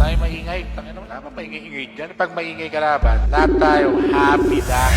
tayo maingay. Tangin naman naman maingay-ingay dyan. Pag maingay kalaban, lahat tayo happy lang.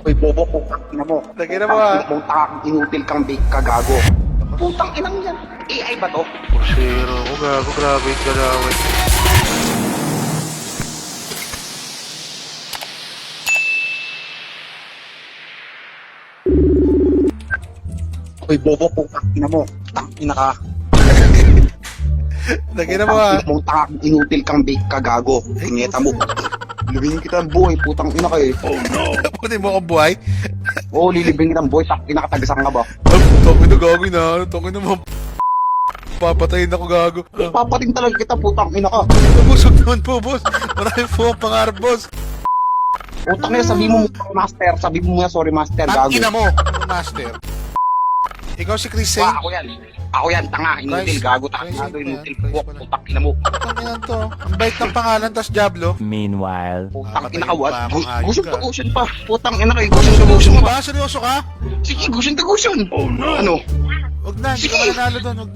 Uy, bobo, putang ina mo. Tangin na mo ha. Putang inutil kang big kagago. Putang inang yan. AI ba to? Pursero ko, gago, grabe yung galawan. Uy, bobo, putang ina mo. Putang ina ka. Tangin na mo ha. Putang inutil kang big kagago. Ingeta mo. Lilibingin kita ng buhay, putang ina ka eh. Oh no! Punin mo akong buhay? Oo, lilibingin kita ng buhay, tak ina ka, tagasang ka ba? Tangin na gago na. Tangin na mo. Papatayin ako gago. Papating talaga kita, putang ina ka. Busog naman po, boss. Marami po ang pangarap, boss. Putang ina, sabi mo master, sabi mo nga sorry master, gago. Tangina mo, master. Ikaw si Chris Saint. Ako yan. Ako yan, tanga, inutil, Price- gago, price tanga, yan, inutil, price puk, pala. putang ina mo. Tangina to. Ang bait ng pangalan, tas Diablo. Meanwhile, Putang Papatayin ina ka, what? pa akong hayop Gusto ka. tagusin pa. Putang ina kayo, gusto tagusin Seryoso pa. ba? Seryoso ka? Sige, gusto tagusin. Oh no. Ano? Wag na, hindi ka Sige. mananalo doon. Wag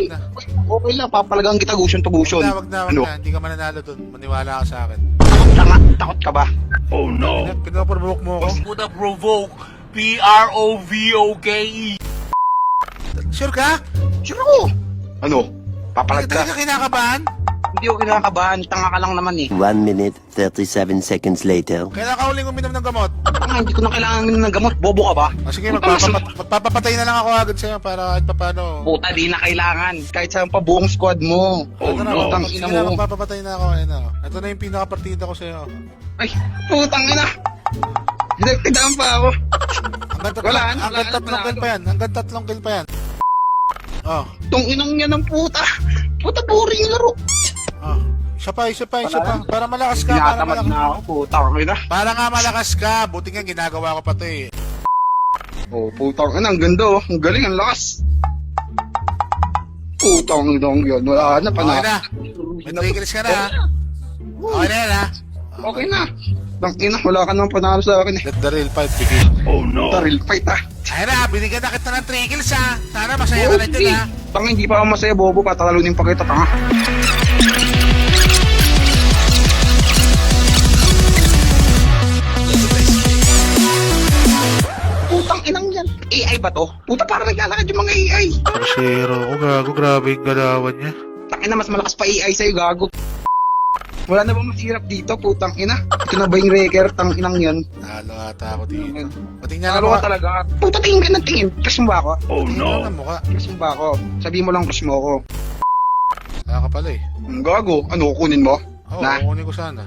na. Okay lang, papalagang kita gusto tagusin. Wag na. Ano? Hindi ka mananalo doon. Maniwala ka sa akin. Takot tanga, takot ka ba? Oh no. Pinaprovoke mo ako. Puta provoke. P-R-O-V-O-K-E. Sure ka? Sure ako. Ano? Papalag ka. Talaga kinakabahan? Hindi ako kinakabahan, tanga ka lang naman eh. 1 minute, 37 seconds later. Kailan ka huling uminom ng gamot? Tanga, hindi ko na kailangan ng gamot, bobo ka ba? Sige, Putang ina, magpapapatay na lang ako agad sa'yo para kahit paano. puta, di na kailangan. Kahit saan pa buong squad mo. Ito na, Putang sige ina na, mo. magpapapatay na ako. Ayun na. Ito na yung pinaka-partida ko sa'yo. Ay, putang ina. Dinagtidaan pa ako. Hanggang Wala, tatlong kill pa yan. Hanggang tatlong kill pa yan. Oh, Tong inang niya ng puta. Puta, boring laro. oh. Isa pa. Para malakas ka, para Tinatamad malakas. na ako, putang ina. Para nga malakas ka. Buti nga ginagawa ko pa to eh. Oh, putang ina, ang ganda oh. Ang galing, ang lakas. Putang ina yun. Wala na, Okay panalo. na. May 3 kills ka na ha. Okay na yan ha. Okay na. Tang ina, wala ka nang panalo sa akin eh. Let the real fight begin. Puta, real fight ah. Ayun na, binigyan na kita ng 3 kills ha. Sana masaya ka na dyan ha. Tang hindi pa ako masaya, bobo. Patatalunin pa kita, tanga. Putang inang yan. AI ba to? Puta, parang naglalakad yung mga AI. Zero. O gago, grabe yung galawan niya. Tangina, mas malakas pa AI sa'yo, gago. Wala na bang masirap dito, putang ina? Ito na ba yung wrecker, tang inang yan? Talo ata ako dito. Patingnan Talo mo ka talaga. Puta, tingin ka ng tingin. Crush mo ba ako? Tingnan ang mukha. Crush mo ba ako? Sabihin mo lang crush mo ako. Kaya ka pala eh. Ang gago. Ano, kukunin mo? Oo, Na? kukunin ko sana.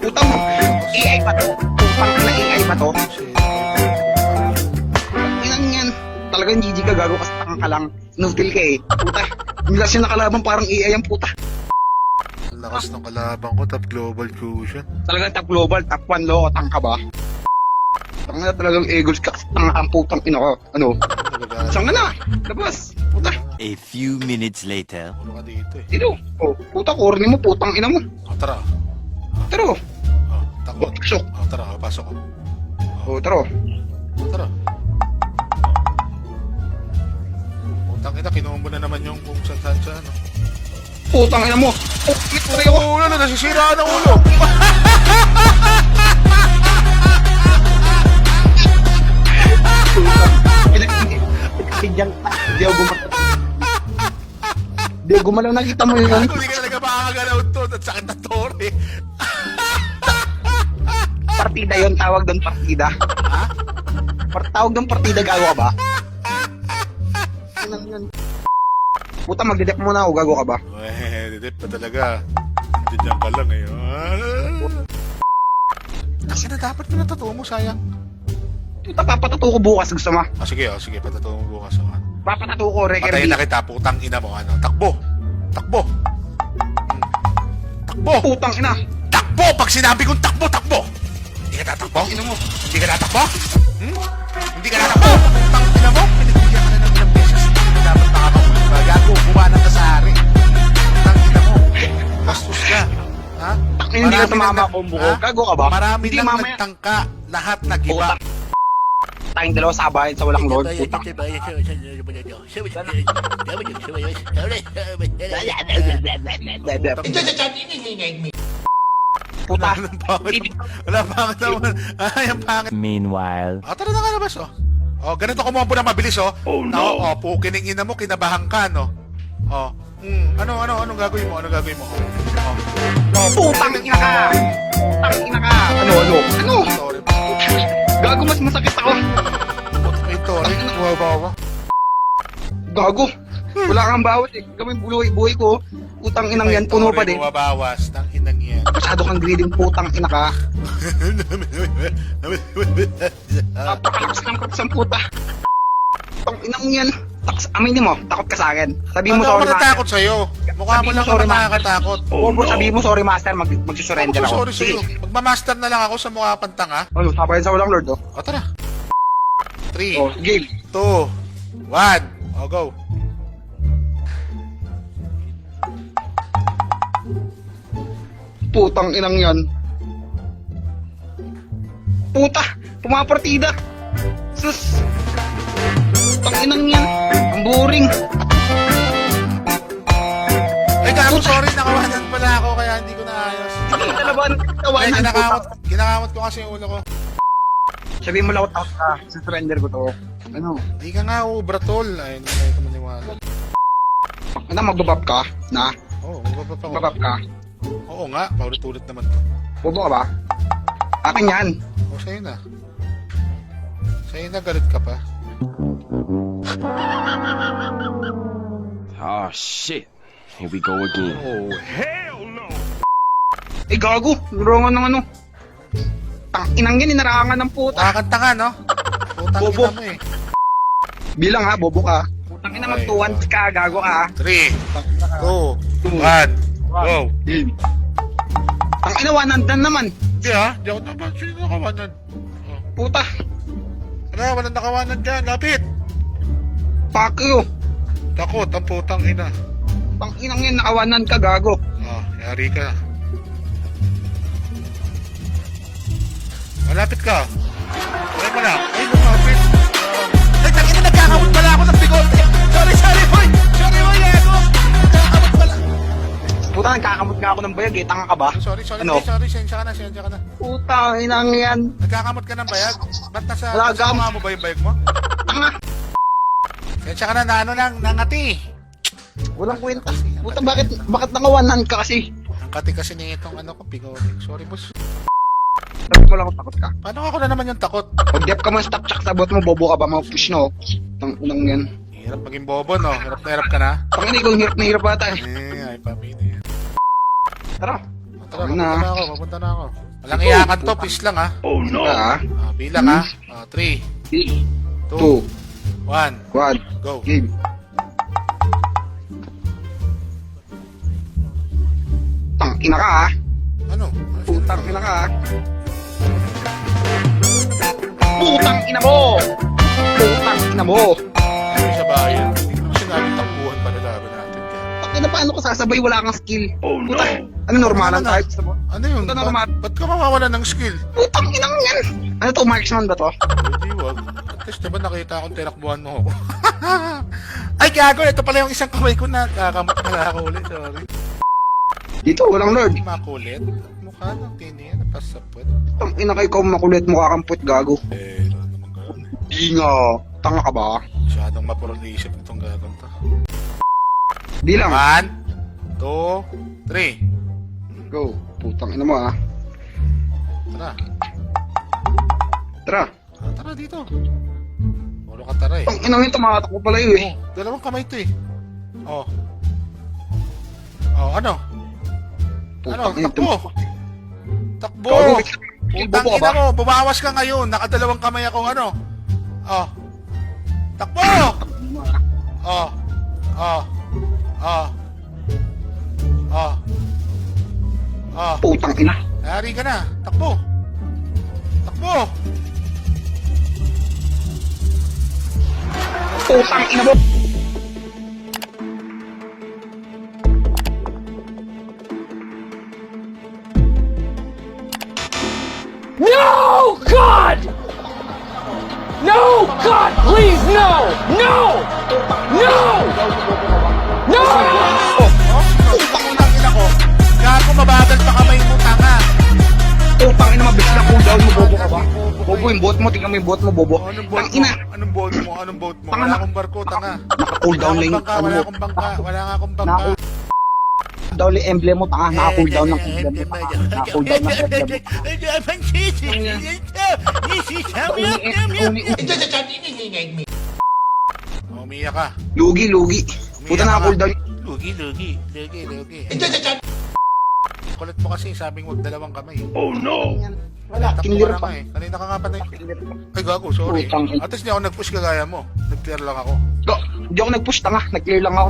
Puta mo. AI ba to? Putang ina, AI ba to? Inang yan. Talagang GG ka, gago kasi tanga ka lang. Nutil ka eh. Puta. Hindi kasi nakalaban parang AI ang puta. Ang lakas ng kalaban ko, top global cushion. Talagang top global, top 1 loko, tangka ba? Tanga na talagang Eagles ka, tanga ang putang ina ko. Ano? Saan ka na? Labas. Puta. A few minutes later. Ulo ka dito eh. Dito. Oh, puta, corny mo, putang ina mo. O, tara. Taro. O, takbo. Oh, pasok. O, tara. O, pasok ko. Oh, taro. O, tara. Putang ina, kinuha mo na naman yung kung saan sa ano. Putang ina mo. Oh, hit mo rin ako. Ulo na, nasisira ng ulo. Pinagkakidyan. Hindi ako gumalaw. Hindi ako gumalaw. Nakita mo yun. Hindi ka talaga makakagalaw to. At sakit na tore. Partida yun. Tawag doon partida. Ha? Tawag doon partida. Gago ka ba? Inang yan. Puta, magdidep muna ako. Gago ka ba? Didip pa talaga. Diyan ka lang eh. Kasi na dapat mo natatuwa mo, sayang. Puta, papatato ko bukas. Gusto mo? Sige, patatuwa mo bukas. O, ano. Papatato ko. Reker Patayin B. na kita, putang ina mo. Ano? Takbo! Takbo! Takbo! Putang ina. Takbo! Pag sinabi kong takbo, takbo! Hindi ka tatakbo? Ina mo. Hindi ka tatakbo? Hindi ka tatakbo? Putang ina mo? Pinagbigyan ka na ng ilang beses. Hindi dapat nakakapulit ba? Gago, buwanan ka sa hari. Putang ina mo. Bastos ka. Ha? Hindi ka Marami tumama nang- combo ko. Ha? Gago ka ba? Marami Hindi, lang mamaya. nagtangka. Lahat nagiba. Puta. tayong dalawa sabayan sa walang lord. Putang. Puta. Wala pangit. Wala pangit naman. Ay, ang pangit. Meanwhile. Tara na nga labas, oh. Oh, ganito kumampo na mabilis, oh. Oh, no. Oh, pukining ina mo, kinabahan ka, no? Oh. Anong gagawin mo? Anong gagawin mo? Oh. Putang ina ka! Putang ina ka! Ano? Sorry. Gago, mas masakit ako. Ito, rin. Buwabawa. Gago. Wala kang bawat eh. Gawin buhay ko. Putang inang yan, puno pa din. Buwabawas ng inang yan. Masyado kang greedy, putang ina ka. Napakalakas ng katsang puta. Putang inang yan. Aminin mo, takot ka sa akin. Sabihin mo Ano ako sorry, master. natakot sa'yo? Mukha mo lang ako sorry, master. nakakatakot. Bobo, sabihin mo sorry, master. Magsusurrender ako. Sorry sa'yo. Magmamaster na lang ako sa mukha pantang, ha? Ano, sabayan sa walang lord, oh. O, tara. 3, Oh, game. 2, 1. O, go. Putang inang yan. Puta, pumapartida. Sus. Putang inang yan. Ang boring. Ay, gago, sorry. Nakawanan pala ako kaya hindi ko naayos. Sige, dalaban. Ay, Tawanan. ginakamot ko kasi yung ulo ko. Sabihin mo lang takot ka. Surrender ko to. Ano? Hindi ka nga, bratol. Ay, hindi na ito maniwala. Ano, magbabap ka? Na? Oo, magbabap ako. Magbabap ka? Oo nga, paulit-ulit naman to. Bobo ka ba? Akin yan. O, sa'yo na. Sa'yo na, galit ka pa. Oh shit. Here we go again. Oh, Eh, gago. Lurongan ng ano. Tang inang yan, inarangan ng puta. nakakanta no? Putang Bobo. ina mo eh. Bilang ha, bobo ka. Putang ina, Ay, magtuwan ka, gago ka. 3, 2, 1, go. Game. Ang ina, wanandan naman. Hindi ha, di ako naman. Sino nakawanan? Oh. Puta. Wala, walang nakawanan dyan. Lapit. Fuck you. Takot, ang putang ina. Tang inang yan, nakawanan ka, gago. Oh, yari ka. Malapit ka. Try mo na. Ay, lumapit. Ay, tangina, nagkakamot pala ako ng bigote. Sorry, boy. Sorry, boy, yago. Nagkakamot pala. Puta, nagkakamot nga ako ng bayag eh. Tanga ka ba? Sorry, Ano? sensya ka na. Puta, inang yan. Nagkakamot ka ng bayag? Ba't nasa Lagam. mukha mo ba yung bayag mo? Tanga. Sensya ka na ano lang, nangati. Walang kwenta. Puta, bakit nakawanan ka kasi? Ang kati kasi ni itong ano ko, bigote. Sorry, boss. Sabi mo lang kung takot ka. Paano ako na naman yung takot? Pag-dep ka man stop check sa bot mo, bobo ka ba? Mag-push no? Tang inang yan. Hirap maging bobo, no? Hirap na hirap ka na. Tang ina, ikaw hirap na hirap ata eh. Ay, pamili. Tara. Tara, Ayun na. papunta na ako. Walang iyakan to, please lang ha. Ah. Bilang ha. 3, 2, 2, 1, 1, go. game. Tang ina ka ah. Ano? Putang ina ka ah. Putang ina mo! Putang ina mo! Sabi sa bayan, hindi ko naman sinabing takbuhan pa nalaban natin dyan. Tang ina, paano ko sasabay? Wala kang skill. Puta. Ano normalan Ano na? type sa mo? Ano yun? Ito na naman. Ba't ka mawawala ng skill? Putang ina mo yan. Ano to, marksman ba to? Hindi, wag. At least diba nakita akong tinakbuhan mo ako? Ay, gago! Ito pala yung isang kamay ko na kakamot na ako ulit. Sorry. Dito, walang lord. Makulit. Mukha ng tini. Napasapot. Tang ina ka, ikaw makulit mo kakamput gago. Ano naman gano'n? Di nga. Tanga ka ba? Masyadong mapurong isip itong gagawin to. Di lang. 1, 2, 3. Go. Putang ina mo ah. Tara. Tara. Tara dito. Ulo ka tara eh. Tang ina mo yung tumatakbo pala yun eh. Oh, dalawang kamay to eh. Oh. Oh, ano? Ano? Putang ina. Takbo! Takbo! Gago, Putang bobo ka ina ba? mo, bumawas ka ngayon. Nakadalawang kamay ako, ano? Oh. Takbo! Oh. Oh. Oh. Oh. Oh. Putang ina. Nari ka na. Takbo! Takbo! Putang ina mo. No, God! No! God, please, no! No! No! No! Putang ina ko. Gago, mabagal pa kamay mo, tanga. Putang ina, mabilis na cooldown mo, bobo ka ba? Bobo yung bot mo, tingnan mo yung bot mo, bobo. Anong boat Tang mo? ina, Anong boat mo? Anong boat mo? Tanga Wala na. akong barko, tanga. naka-cooldown lang yung Wala ano mo. akong bangka. Wala nga akong bangka. Naka-cooldown lang yung emblem mo, tanga. Naka-cooldown ng emblem mo, tanga. Naka-cooldown ng emblem mo. Umiyak ka. Lugi, lugi. Puta naka-cooldown. Lugi. Kulit mo kasi, sabing wag dalawang kamay. Wala, Takbo kinlir ka na pa. nga eh. Kanina ka nga pa na Ay, gago, sorry. Putang ina. At least di ako nag-push kagaya mo. Nag-clear lang ako. Hindi ako nag-push, tanga. Nag-clear lang ako.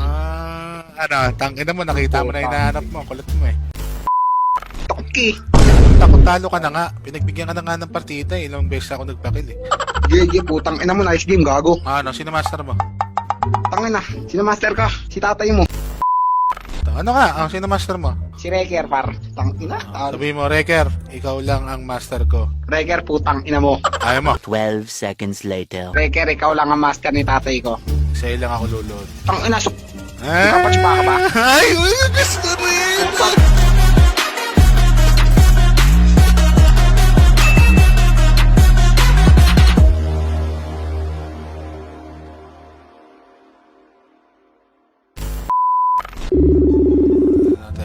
Tangina mo, nakita mo na hinahanap mo. Kulit mo eh. Takot ka eh. Takot talo ka na nga. Pinagbigyan ka na nga ng partida eh. Ilang beses ako nagpakil eh. GG, putang ina mo, nice game, gago. Sino master mo? Tanga na, sino master ka? Si tatay mo. Ano nga? Sino master mo? Si Reker, par. Tang ina. Sabihin mo, Reker, ikaw lang ang master ko. Reker, putang ina mo. Ayaw mo. 12 seconds later. Reker, ikaw lang ang master ni tatay ko. Sa'yo lang ako lulod. Tang ina, Kapatch pa ka ba? Ay, gusto mo yun.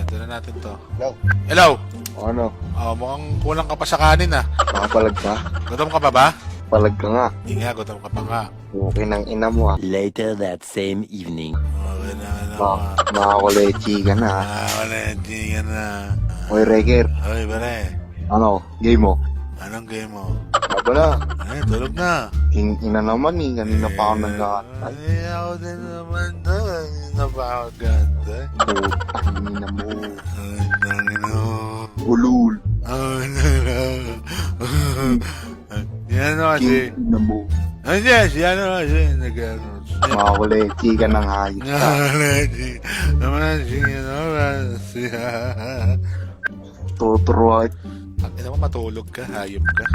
Tignan natin to. Hello? Hello? Ano? Mukhang kulang ka pa sa kanin ah. Makapalag ka? Gutom ka pa ba? Palag ka nga. Hindi nga, gutom ka pa nga. Okay ng ina mo ah. Later that same evening. Okay na, ano Makakulechi ka na. wala, hindi ka na. Oy, Reker. Ay, pare. Ano? Game mo? Anong game mo? Ako na. Ay, tulog na. Ina naman eh. Kanina pa ako nag-aantay. Ay, ako din naman na. Kanina pa ako gantay. Putang ina mo. Ay, tangino. Ulul. Ay, yan o kasi. Ina mo. Ay, yes, yan o kasi. Nag-ano. Makakulechi ka ng hayop ka. Naman siya Tuturuan. Ang ina mo matulog ka, hayop ka.